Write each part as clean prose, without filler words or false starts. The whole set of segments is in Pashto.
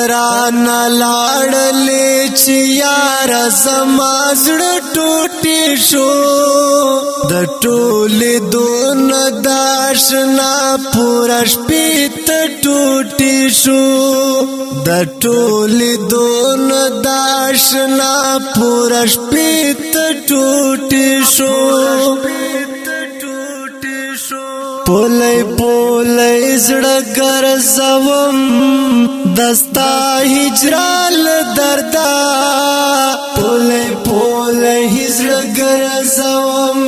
ترانا لاړلې چې یار زما زړه ټوټې شو د ټولې دون داشنا پورا شپې ته ټوټې شو د ټولې دون داشنا پورا شپې ته ټوټې شو پولای پولای زړه ګرځوم دستا هجرال دردا پولای پولای زړه ګرځوم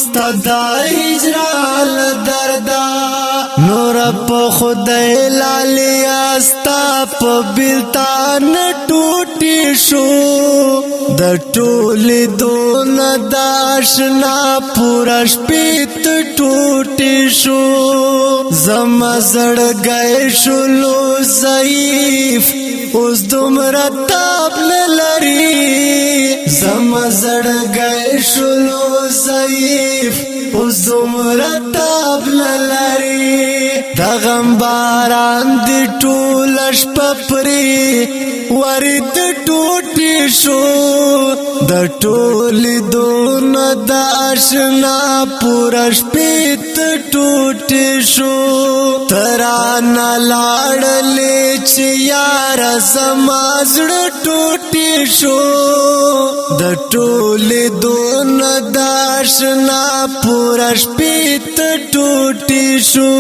ستدا هجرال دردا نور په خدای لالي استا په بلتان ټوټي شو د ټولې دون داشنا پورا شپې ته ټوټي شو زما زړګی شلو ضعیف اوس دومره تاب لري زما زړګی شلو ضعیف اوس دومره تاب لري د غم باران دی ټول شپه پرې ورید ټوټې شو د ټولې دون د آشنا پورا شپې ته ټوټې شو ترانا لاړلې چې یار زما زړه ټوټې شو د ټولې دون د آشنا پورا شپې ته ټوټې شو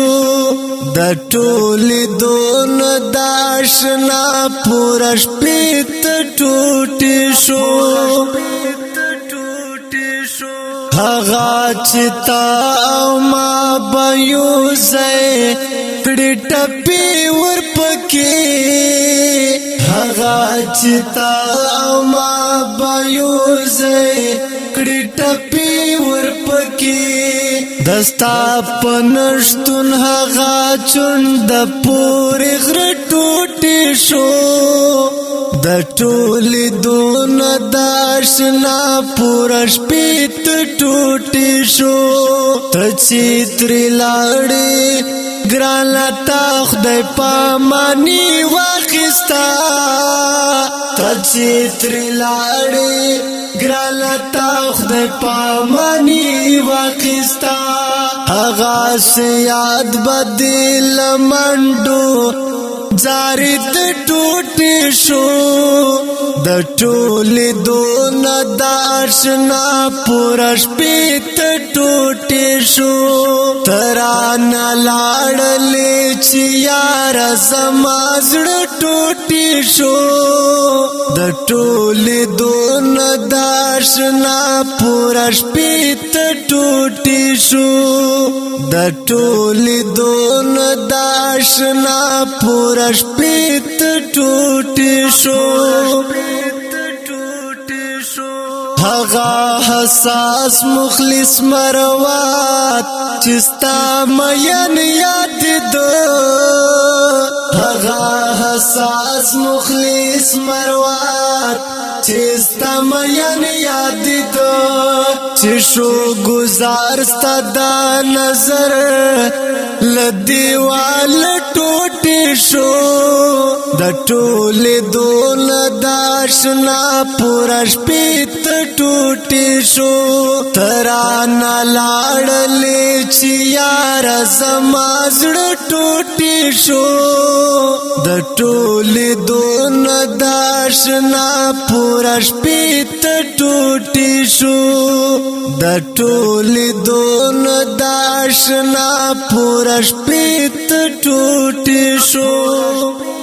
د ټولې دون د آشنا پورا شپې ته ټوټې شو هغه چې تا او ما به یوځای کړې ټپې ورپکې هغه چې تا او ما به یوځای کړې ټپې ورپکې دستا پنشتون هغه چوند پورې غره ټوټې شو د ټولې دون داشنا پورا شپې ته ټوټې شو ته چې ترې لاړې ګرانه تا خدای پاماني واخیستا ته چې ترې لاړې ګرانه تا خدای پاماني واخیستا هغه سه یاد بدل منډو زاری د ټوټې شو د ټولې دون داشنا پورا شپې ته ټوټې شو ترانا لاړلې چې یار زما زړه ټوټې شو د ټولې دون داشنا پورا شپې ته ټوټې شو د ټولې دون داشنا پورا شپې ته ټوټې شو هغه حساس مخلص مروات چې ستا مین یاد دو هغه حساس مخلص مروات چې ستا مین یاد دو چې شو گزار ستا دا نظر لدیوال ټوټې شو د ټولې دون داشنا پورا شپې ته ټوټې شو ترانا لاړلې چې یار زما زړه ټوټې شو د ټولې دون داشنا پورا شپې ته ټوټې شو د ټولې دون داشنا پورا شپې ته ټوټې شو